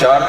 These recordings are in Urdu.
4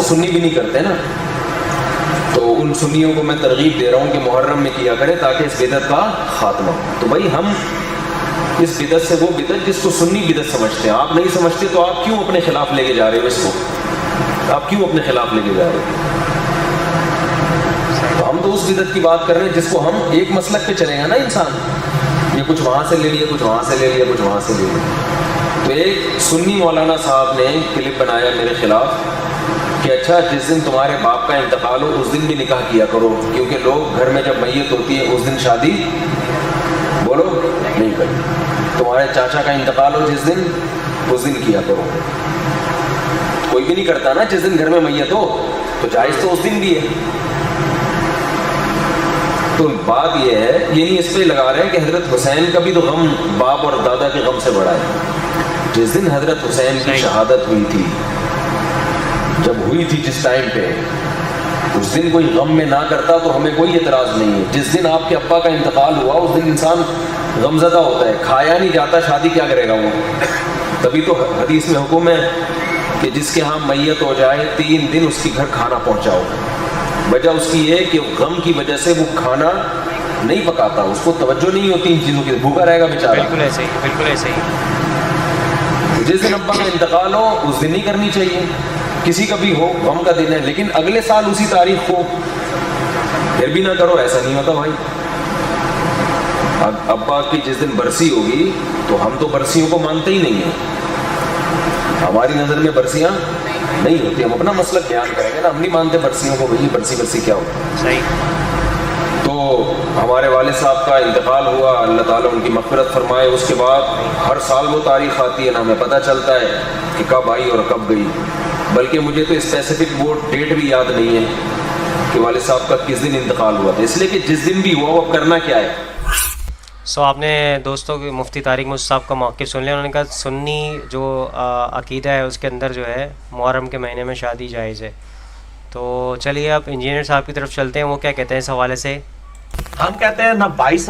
سے سنی بھی نہیں کرتے نا. تو ان سنیوں کو میں ترغیب دے رہا ہوں کہ محرم میں کیا کرے تاکہ اس بدعت کا خاتمہ. تو بھائی ہم اس بدعت سے وہ بدعت جس کو سنی بدعت سمجھتے ہیں, آپ نہیں سمجھتے تو آپ کیوں اپنے خلاف لے کے جا رہے ہو اس کو, آپ کیوں اپنے خلاف لے کے جا رہے ہو؟ تو ہم تو اس بدعت کی بات کر رہے ہیں جس کو ہم ایک مسلک پہ چلے گا نا انسان, یہ کچھ وہاں سے لے لیا, کچھ وہاں سے لے لیا, کچھ وہاں سے لے لیا. تو ایک سنی مولانا صاحب نے کلپ بنایا میرے خلاف کہ اچھا جس دن تمہارے باپ کا انتقال ہو اس دن بھی نکاح کیا کرو, کیونکہ لوگ گھر میں جب میت ہوتی ہے اس دن شادی بولو نہیں کرتے. تمہارے چاچا کا انتقال ہو جس دن اس دن کیا کرو. کوئی بھی نہیں کرتا نا جس دن گھر میں میت ہو, تو جائز تو اس دن بھی ہے. تو بات یہ ہے, یہ نہیں اس پہ لگا رہے ہیں کہ حضرت حسین کا بھی تو غم باپ اور دادا کے غم سے بڑا ہے. جس دن حضرت حسین کی شہادت ہوئی تھی, جب ہوئی تھی جس ٹائم پہ, اس دن کوئی غم میں نہ کرتا تو ہمیں کوئی اعتراض نہیں ہے. جس دن آپ کے ابا کا انتقال ہوا اس دن انسان غمزدہ ہوتا ہے, کھایا نہیں جاتا, شادی کیا کرے گا وہ. تبھی تو حدیث میں حکم ہے کہ جس کے ہاں میت ہو جائے 3 دن اس کے گھر کھانا پہنچاؤ. وجہ اس کی یہ کہ غم کی وجہ سے وہ کھانا نہیں پکاتا, اس کو توجہ نہیں ہوتی ان چیزوں کی, بھوکا رہے گا بیچارہ. بالکل ایسے ہی, بالکل ایسے ہی. جس دن ابا کا انتقال ہو اس دن نہیں کرنی چاہیے, کسی کا بھی ہو, غم کا دن ہے, لیکن اگلے سال اسی تاریخ کو پھر بھی نہ کرو, ایسا نہیں ہوتا بھائی. ابا کی جس دن برسی ہوگی تو ہم تو برسیوں کو مانتے ہی نہیں ہیں, ہماری نظر میں برسیاں نہیں ہوتی. ہم اپنا مسئلہ بیان کریں گے نا, ہم نہیں مانتے برسیوں کو, بھائی برسی کیا ہوتا ہے. صحیح. تو ہمارے والد صاحب کا انتقال ہوا, اللہ تعالیٰ ان کی مغفرت فرمائے. اس کے بعد ہر سال وہ تاریخ آتی ہے نا, ہمیں پتہ چلتا ہے کہ کب آئی اور کب گئی. بلکہ مجھے تو اسپیسیفک وہ ڈیٹ بھی یاد نہیں ہے کہ والد صاحب کا کس دن انتقال ہوا تھا, اس لیے کہ جس دن بھی ہوا وہ اب کرنا کیا ہے. آپ نے دوستوں کی مفتی طارق موسیٰ صاحب کا موقف سن لیا. انہوں نے کہا سنی جو عقیدہ ہے اس کے اندر جو ہے محرم کے مہینے میں شادی جائز ہے. تو چلیے اب انجینئر صاحب کی طرف چلتے ہیں, وہ کیا کہتے ہیں اس حوالے سے. ہم کہتے ہیں نہ 22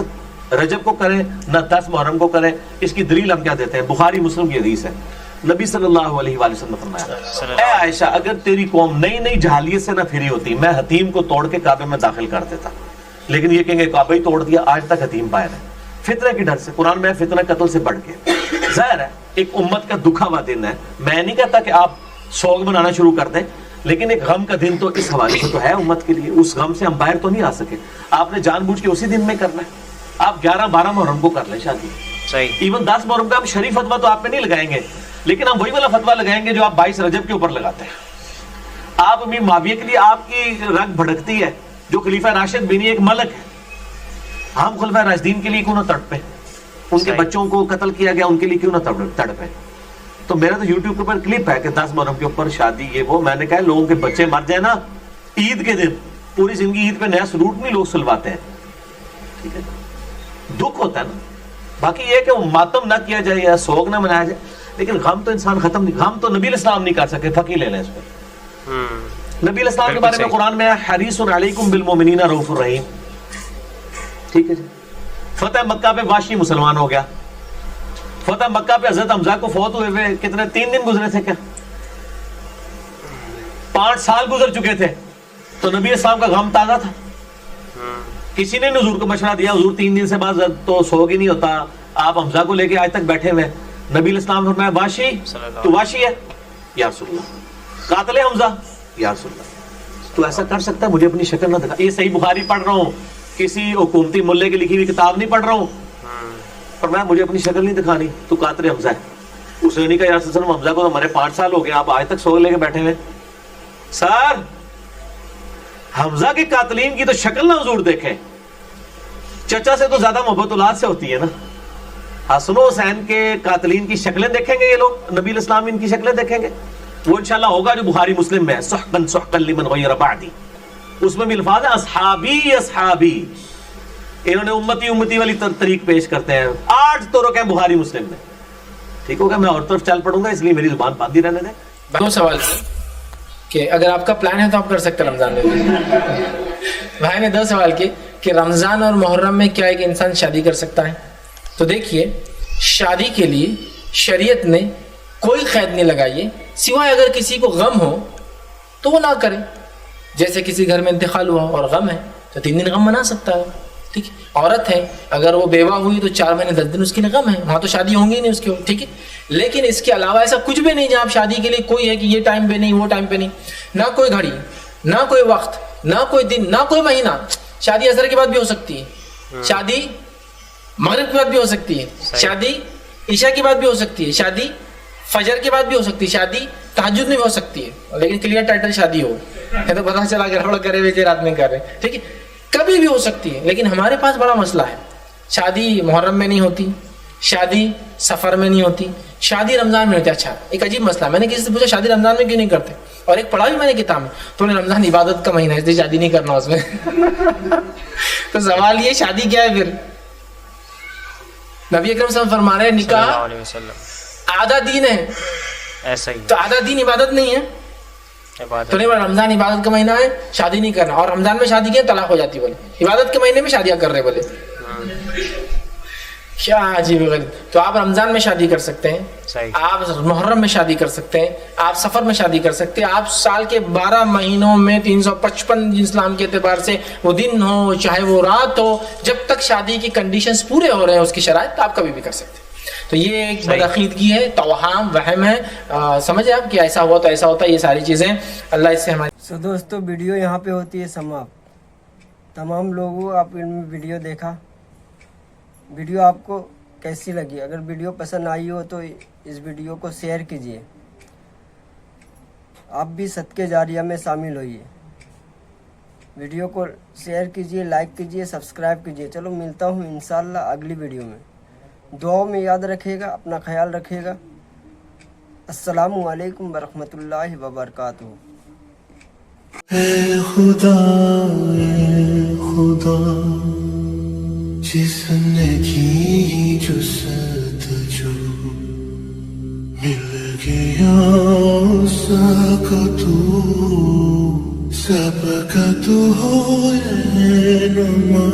رجب کو کریں نہ 10 محرم کو کریں. اس کی دلیل ہم کیا دیتے ہیں, بخاری مسلم کی حدیث ہے. نبی صلی اللہ علیہ وآلہ وسلم نے فرمایا, اے عائشہ اگر تیری قوم نئی جہالیت سے نہ پھری ہوتی, میں حتیم کو توڑ کے کعبے میں داخل کر دیتا. لیکن یہ کہیں گے کعبہ ہی توڑ دیا, آج تک حتیم باہر ہے. فتنہ کی ڈر سے, قرآن میں فتنہ قتل سے بڑھ کے. ظاہر ہے ایک امت کا دکھا ہوا دن ہے. میں نہیں کہتا کہ آپ سوگ منانا شروع کر دیں, لیکن ایک غم کا دن تو اس حوالے سے تو ہے امت کے لیے. اس غم سے ہم باہر تو نہیں آ سکے. آپ نے جان بوجھ کے اسی دن میں کرنا ہے. آپ 11-12 محرم کو کر لیں شادی. صحیح. ایون 10 محرم کا ہم شریف فتویٰ تو آپ پہ نہیں لگائیں گے, لیکن ہم وہی والا فتویٰ لگائیں گے جو آپ 22 رجب کے اوپر لگاتے ہیں. آپ امیر معاویہ کے لیے آپ کی رگ بھڑکتی ہے, جو خلیفہ راشد بنی ایک ملک ہے. ہم خلفۂ راشدین کے لیے کیوں نہ تڑپے, ان کے بچوں کو قتل کیا گیا ان کے لیے کیوں نہ تڑپے. تو میرا تو یوٹیوب کے اوپر کلپ ہے کہ 10 محرم کے اوپر شادی یہ وہ. میں نے کہا لوگوں کے بچے مر جائیں نا عید کے دن, پوری زندگی عید پہ نیا سلوٹ نہیں لوگ سلواتے ہیں. ٹھیک ہے, دکھ ہوتا ہے نا. باقی یہ کہ ماتم نہ کیا جائے یا سوگ نہ منایا جائے, لیکن غم تو انسان ختم نہیں. غم تو نبی علیہ السلام نہیں کر سکے, فقی لے لیں اس پہ. نبی علیہ السلام کے بارے میں قرآن میں حریص علیکم بالمؤمنین رؤوف الرحیم. ٹھیک ہے جی. فتح مکہ پہ واشی مسلمان ہو گیا. فتح مکہ پہ حضرت حمزہ کو فوت ہوئے ہوئے کتنے 3 دن گزرے تھے, کیا 5 سال گزر چکے تھے. تو نبی اسلام کا غم تازہ تھا. کسی نے حضور کو مشورہ دیا, حضور 3 دن سے بعد تو سوگ ہی نہیں ہوتا, آپ حمزہ کو لے کے آج تک بیٹھے ہوئے. نبی اسلام نے فرمایا واشی تو واشی ہے یا رسول اللہ, قاتل حمزہ یا رسول اللہ. تو ایسا کر سکتا ہے, مجھے اپنی شکل نہ دکھا. یہ صحیح بخاری پڑھ رہا ہوں, کسی حکومتی ملے کی لکھی ہوئی کتاب نہیں پڑھ رہا ہوں, پر میں مجھے اپنی شکل نہیں دکھانی. تو قاتل حمزہ ہے. اس نے نہیں کہا یا رسول اللہ حمزہ کو تو ہمارے 5 سال ہو گئے, آپ آج تک سوگ لے کے بیٹھے ہوئے. سر حمزہ کے قاتلین کی تو شکل نہ حضور دیکھیں. چچا سے تو زیادہ محبت اولاد سے ہوتی ہے نا. حسن و حسین کے قاتلین کی شکلیں دیکھیں گے یہ لوگ, نبی الاسلام ان کی شکلیں دیکھیں گے. وہ انشاءاللہ ہوگا جو بخاری مسلم میں ہے, سحقا سحقا لمن غیر بعدی. اس میں بھی الفاظ ہیں اصحابی اصحابی. انہوں نے امتی امتی والی طریق پیش کرتے ہیں. 8 طرق ہیں بخاری مسلم میں. ٹھیک ہوگا, میں اور طرف چل پڑوں گا, اس لیے میری زبان باندھی رہنے دیں. 2 سوال کہ اگر آپ کا پلان ہے تو آپ کر سکتے ہیں رمضان میں. بھائی نے 2 سوال کیے کہ رمضان اور محرم میں کیا ایک انسان شادی کر سکتا ہے. تو دیکھیے, شادی کے لیے شریعت نے کوئی قید نہیں لگائی ہے, سوائے اگر کسی کو غم ہو تو وہ نہ کرے. جیسے کسی گھر میں انتقال ہوا اور غم ہے تو 3 دن غم منا سکتا ہے. ٹھیک ہے. عورت ہے اگر وہ بیوہ ہوئی تو 4 مہینے 10 دن اس کے لیے غم ہے, وہاں تو شادی ہوں گی نہیں اس کی. ٹھیک ہے. لیکن اس کے علاوہ ایسا کچھ بھی نہیں جہاں آپ شادی کے لیے کوئی ہے کہ یہ ٹائم پہ نہیں وہ ٹائم پہ نہیں, نہ کوئی گھڑی, نہ کوئی وقت, نہ کوئی دن, نہ کوئی مہینہ. شادی اثر کے بعد بھی ہو سکتی ہے, شادی مغرب کے بعد بھی ہو سکتی ہے, شادی عشاء کے بعد بھی ہو سکتی ہے, شادی فجر کے بعد بھی ہو سکتی ہے, شادی تہجد میں بھی ہو سکتی ہے, لیکن کلیئر ٹائٹل شادی ہو تو پتا چلا گڑبڑ کرے ہوئے رات میں کر رہے. ٹھیک ہے. کبھی بھی ہو سکتی ہے. لیکن ہمارے پاس بڑا مسئلہ ہے, شادی محرم میں نہیں ہوتی, شادی سفر میں نہیں ہوتی, شادی رمضان میں ہوتی. اچھا ایک عجیب مسئلہ, میں نے کسی سے پوچھا شادی رمضان میں کیوں نہیں کرتے, اور ایک پڑھا بھی میں نے کتاب میں, تو نے رمضان عبادت کا مہینہ ہے اس لیے شادی نہیں کرنا اس میں. تو سوال یہ شادی کیا ہے پھر؟ نبی اکرم صلی اللہ علیہ وسلم فرما رہے ہیں نکاح آدھا دین ہے, ایسا ہی تو آدھا دین عبادت نہیں ہے. تو نہیں بولا رمضان عبادت کا مہینہ ہے شادی نہیں کرنا, اور رمضان میں شادی کی طلاق ہو جاتی, بولے عبادت کے مہینے میں شادیاں کر رہے بولے. کیا عجیب غریب. تو آپ رمضان میں شادی کر سکتے ہیں, آپ محرم میں شادی کر سکتے ہیں, آپ سفر میں شادی کر سکتے ہیں, آپ سال کے 12 مہینوں میں 355 اسلام کے اعتبار سے وہ دن ہو چاہے وہ رات ہو, جب تک شادی کی کنڈیشنز پورے ہو رہے ہیں اس کی شرائط, تو آپ کبھی بھی کر سکتے ہیں. تو یہ ایک بدعقیدگی ہے, توہام, وہم ہے. سمجھے آپ کہ ایسا ہوا تو ایسا ہوتا ہے, یہ ساری چیزیں اللہ اس سے ہماری. سو دوستو ویڈیو یہاں پہ ہوتی ہے سماپت. تمام لوگوں آپ نے ویڈیو دیکھا, ویڈیو آپ کو کیسی لگی؟ اگر ویڈیو پسند آئی ہو تو اس ویڈیو کو شیئر کیجئے, آپ بھی صدقے جاریہ میں شامل ہوئیے. ویڈیو کو شیئر کیجئے, لائک کیجئے, سبسکرائب کیجئے. چلو ملتا ہوں انشاءاللہ اگلی ویڈیو میں. دعاؤں میں یاد رکھے گا, اپنا خیال رکھے گا. السلام علیکم ورحمۃ اللہ وبرکاتہ. اے خدا جس نے کی جستجو مل گیا سب کا تو ہو رہنما.